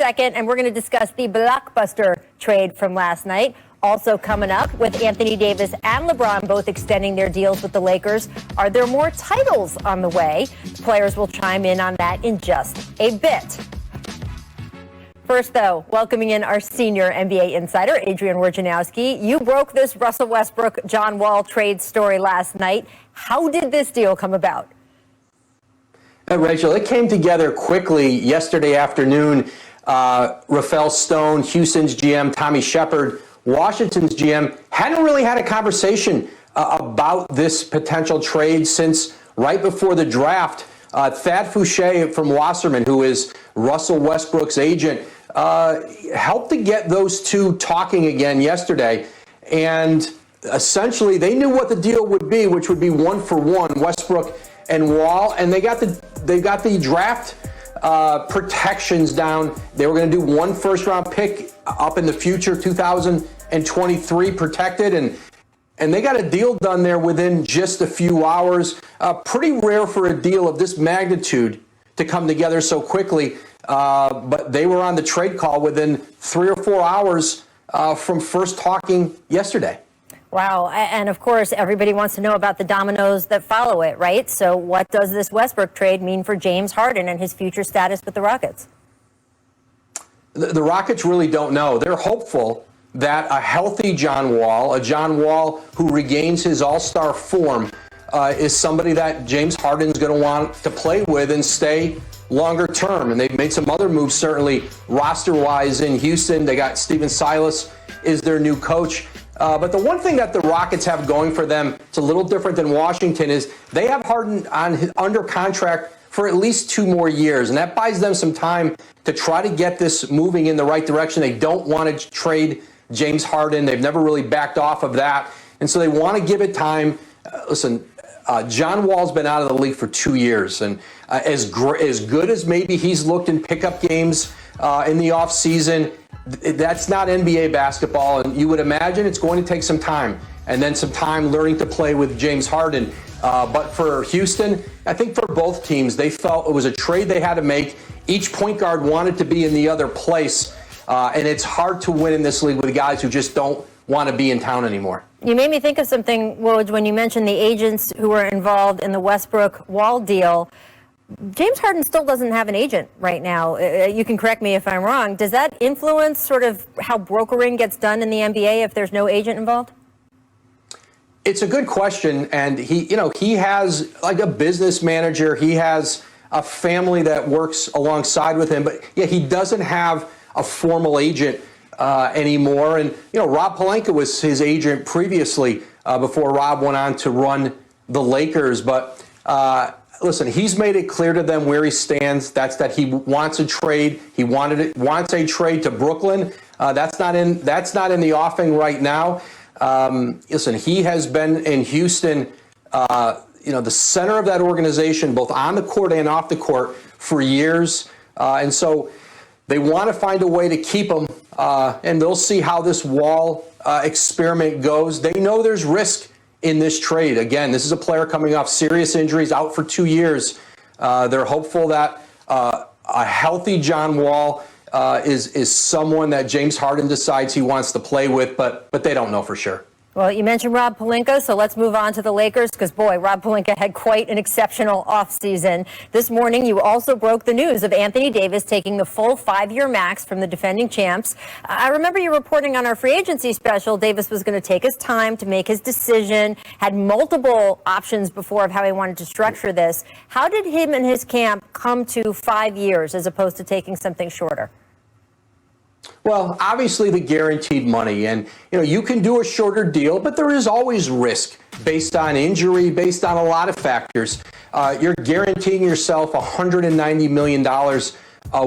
second, and we're going to discuss the blockbuster trade from last night. Also coming up, with Anthony Davis and LeBron both extending their deals with the Lakers, are there more titles on the way? The players will chime in on that in just a bit. First, though, welcoming in our senior NBA insider, Adrian Wojnarowski. You broke this Russell Westbrook-John Wall trade story last night. How did this deal come about? Rachel, it came together quickly yesterday afternoon. Rafael Stone, Houston's GM, Tommy Shepard, Washington's GM, hadn't really had a conversation about this potential trade since right before the draft. Thad Fouché from Wasserman, who is Russell Westbrook's agent, helped to get those two talking again yesterday. And essentially, they knew what the deal would be, which would be 1-for-1, Westbrook and Wall. And they got the draft protections down. They were going to do one first-round pick up in the future, 2023, protected, and they got a deal done there within just a few hours. Pretty rare for a deal of this magnitude to come together so quickly, but they were on the trade call within 3 or 4 hours from first talking yesterday. Wow. And of course, everybody wants to know about the dominoes that follow it, right? So what does this Westbrook trade mean for James Harden and his future status with the Rockets? The Rockets really don't know. They're hopeful that a healthy John Wall, a John Wall who regains his all-star form, is somebody that James Harden's going to want to play with and stay longer term. And they've made some other moves, certainly roster-wise in Houston. They got Stephen Silas is their new coach. But the one thing that the Rockets have going for them, it's a little different than Washington, is they have Harden under contract for at least 2 more years. And that buys them some time to try to get this moving in the right direction. They don't want to trade James Harden. They've never really backed off of that. And so they want to give it time. Listen, John Wall's been out of the league for 2 years. And as good as maybe he's looked in pickup games in the offseason, that's not NBA basketball, and you would imagine it's going to take some time, and then some time learning to play with James Harden. But for Houston, I think for both teams, they felt it was a trade they had to make. Each point guard wanted to be in the other place, and it's hard to win in this league with guys who just don't want to be in town anymore. You made me think of something, Woj, when you mentioned the agents who were involved in the Westbrook-Wall deal. James Harden still doesn't have an agent right now. You can correct me if I'm wrong. Does that influence sort of how brokering gets done in the NBA if there's no agent involved? It's a good question, and he has like a business manager. He has a family that works alongside with him, but yeah, he doesn't have a formal agent anymore. And Rob Pelinka was his agent previously before Rob went on to run the Lakers, but. Listen, he's made it clear to them where he stands. That's that he wants a trade. He wants a trade to Brooklyn. That's not in the offing right now. Listen, he has been in Houston, the center of that organization, both on the court and off the court, for years. And so they want to find a way to keep him, and they'll see how this Wall experiment goes. They know there's risk in this trade. Again, this is a player coming off serious injuries, out for 2 years. They're hopeful that a healthy John Wall is someone that James Harden decides he wants to play with, but they don't know for sure. Well, you mentioned Rob Pelinka, so let's move on to the Lakers because, boy, Rob Pelinka had quite an exceptional offseason. This morning, you also broke the news of Anthony Davis taking the full 5-year max from the defending champs. I remember you reporting on our free agency special, Davis was going to take his time to make his decision, had multiple options before of how he wanted to structure this. How did him and his camp come to 5 years as opposed to taking something shorter? Well, obviously the guaranteed money, and you can do a shorter deal, but there is always risk based on injury, based on a lot of factors. You're guaranteeing yourself $190 million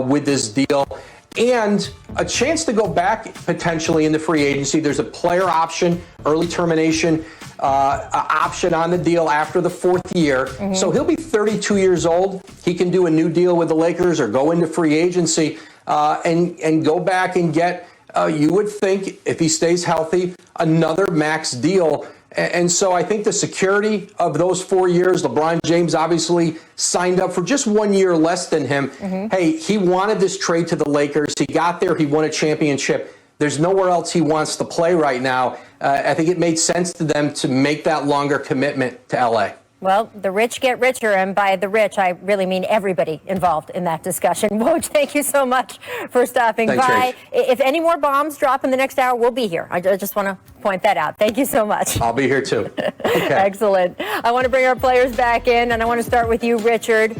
with this deal, and a chance to go back potentially in the free agency. There's a player option, early termination option on the deal after the 4th year. Mm-hmm. So he'll be 32 years old. He can do a new deal with the Lakers or go into free agency. And go back and get, you would think, if he stays healthy, another max deal. And so I think the security of those 4 years, LeBron James obviously signed up for just 1 year less than him. Hey, he wanted this trade to the Lakers. He got there. He won a championship. There's nowhere else he wants to play right now. I think it made sense to them to make that longer commitment to L.A. Well, the rich get richer, and by the rich, I really mean everybody involved in that discussion. Woj, thank you so much for stopping Thanks, by. Rach. If any more bombs drop in the next hour, we'll be here. I just want to point that out. Thank you so much. I'll be here too. Okay. Excellent. I want to bring our players back in, and I want to start with you, Richard.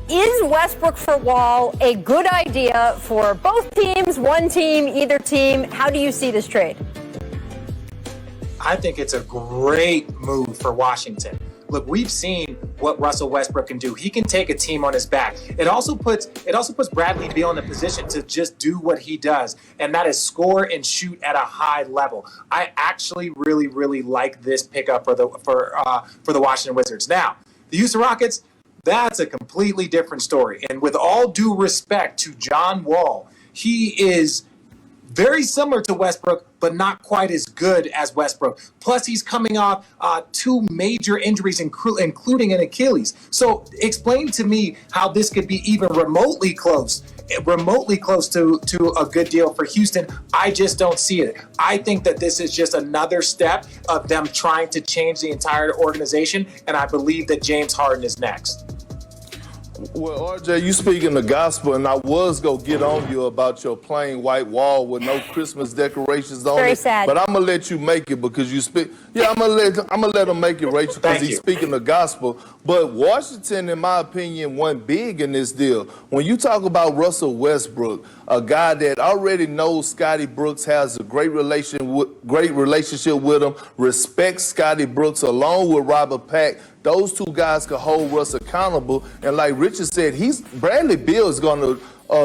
Is Westbrook for Wall a good idea for both teams, one team, either team? How do you see this trade? I think it's a great move for Washington. Look, we've seen what Russell Westbrook can do. He can take a team on his back. It also puts Bradley Beal in a position to just do what he does, and that is score and shoot at a high level. I actually really like this pickup for the Washington Wizards. Now, the Houston Rockets, that's a completely different story. And with all due respect to John Wall, he is very similar to Westbrook, but not quite as good as Westbrook. Plus, he's coming off two major injuries, including an Achilles. So explain to me how this could be even remotely close to a good deal for Houston. I just don't see it. I think that this is just another step of them trying to change the entire organization, and I believe that James Harden is next. Well, RJ, you speaking the gospel, and I was going to get on you about your plain white wall with no Christmas decorations on Very it. sad. But I'm going to let you make it because you speak. Yeah, I'm going to let him make it, Rachel, because he's speaking the gospel. But Washington, in my opinion, won big in this deal. When you talk about Russell Westbrook, a guy that already knows Scotty Brooks, has a great relationship with him, respects Scotty Brooks along with Robert Pack, those two guys could hold Russ accountable. And like Richard said, Bradley Beal is going to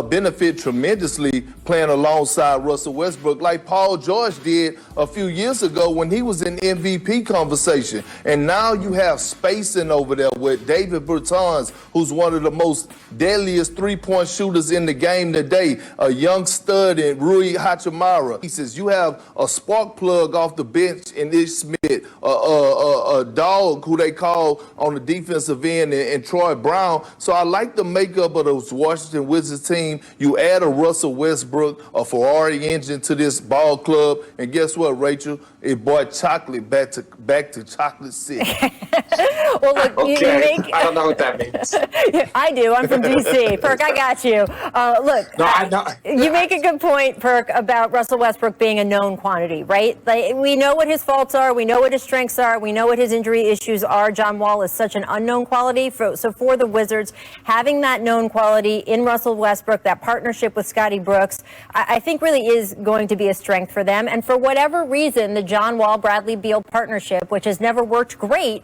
benefit tremendously playing alongside Russell Westbrook, like Paul George did a few years ago when he was in MVP conversation. And now you have spacing over there with David Bertans, who's one of the most deadliest three-point shooters in the game today, a young stud in Rui Hachimura. He says you have a spark plug off the bench in Ish Smith, a dog who they call on the defensive end in Troy Brown. So I like the makeup of those Washington Wizards team. You add a Russell Westbrook, a Ferrari engine to this ball club, and guess what, Rachel? It brought chocolate back to Chocolate City. Well, look, Okay. I don't know what that means. I do. I'm from D.C. Perk, I got you. Look, No, you make a good point, Perk, about Russell Westbrook being a known quantity, right? Like, we know what his faults are. We know what his strengths are. We know what his injury issues are. John Wall is such an unknown quality. So for the Wizards, having that known quality in Russell Westbrook, that partnership with Scotty Brooks, I think really is going to be a strength for them. And for whatever reason, the John Wall-Bradley Beal partnership, which has never worked great,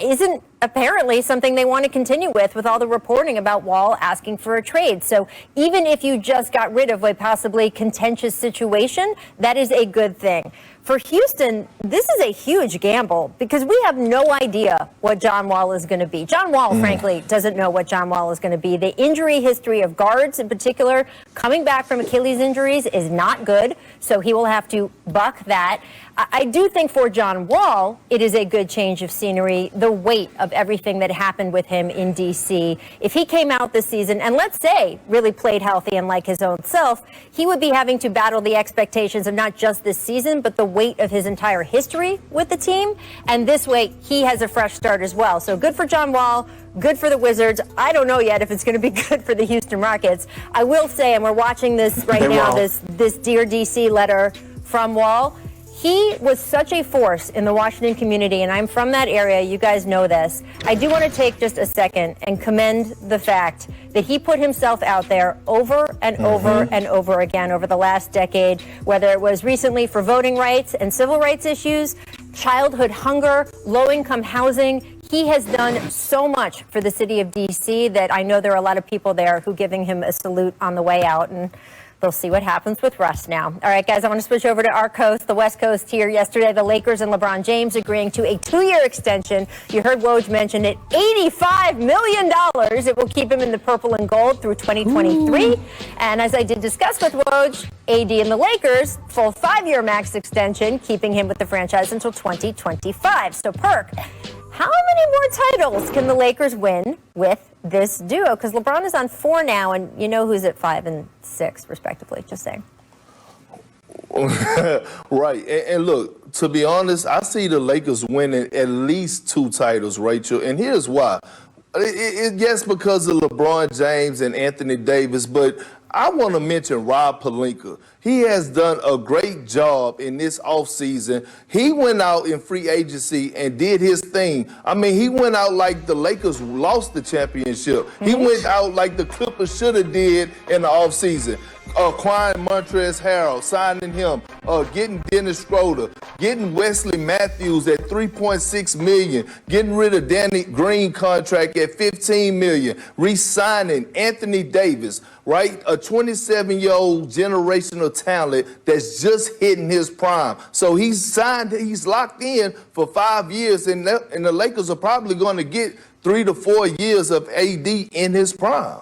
isn't apparently something they want to continue with all the reporting about Wall asking for a trade. So even if you just got rid of a possibly contentious situation, that is a good thing. For Houston, this is a huge gamble because we have no idea what John Wall is going to be. John Wall, frankly, doesn't know what John Wall is going to be. The injury history of guards in particular, coming back from Achilles injuries is not good, so he will have to buck that. I do think for John Wall, it is a good change of scenery, the weight of everything that happened with him in D.C. If he came out this season and, let's say, really played healthy and like his own self, he would be having to battle the expectations of not just this season, but the weight of his entire history with the team. And this way, he has a fresh start as well. So good for John Wall, good for the Wizards. I don't know yet if it's going to be good for the Houston Rockets. I will say, and we're watching this right now, this Dear D.C. letter from Wall. He was such a force in the Washington community, and I'm from that area. You guys know this. I do want to take just a second and commend the fact that he put himself out there over and over and over again over the last decade, whether it was recently for voting rights and civil rights issues, childhood hunger, low-income housing. He has done so much for the city of D.C. that I know there are a lot of people there who are giving him a salute on the way out. And they'll see what happens with Russ now. All right, guys, I want to switch over to our coast, the West Coast here. Yesterday, the Lakers and LeBron James agreeing to a 2-year extension. You heard Woj mention it, $85 million. It will keep him in the purple and gold through 2023. Ooh. And as I did discuss with Woj, AD and the Lakers, full 5-year max extension, keeping him with the franchise until 2025. So, Perk, how many more titles can the Lakers win with this duo? Because LeBron is on 4 now, and you know who's at 5 and 6, respectively. Just saying. Right. And look, to be honest, I see the Lakers winning at least 2 titles, Rachel. And here's why. Yes, because of LeBron James and Anthony Davis, but I want to mention Rob Pelinka. He has done a great job in this offseason. He went out in free agency and did his thing. I mean, he went out like the Lakers lost the championship. He went out like the Clippers should have did in the offseason. Acquiring Montrezl Harrell, signing him, getting Dennis Schroeder, getting Wesley Matthews at $3.6 million, getting rid of Danny Green contract at $15 million, re-signing Anthony Davis, right? A 27-year-old generational talent that's just hitting his prime. So he's locked in for 5 years, and the Lakers are probably going to get 3 to 4 years of AD in his prime.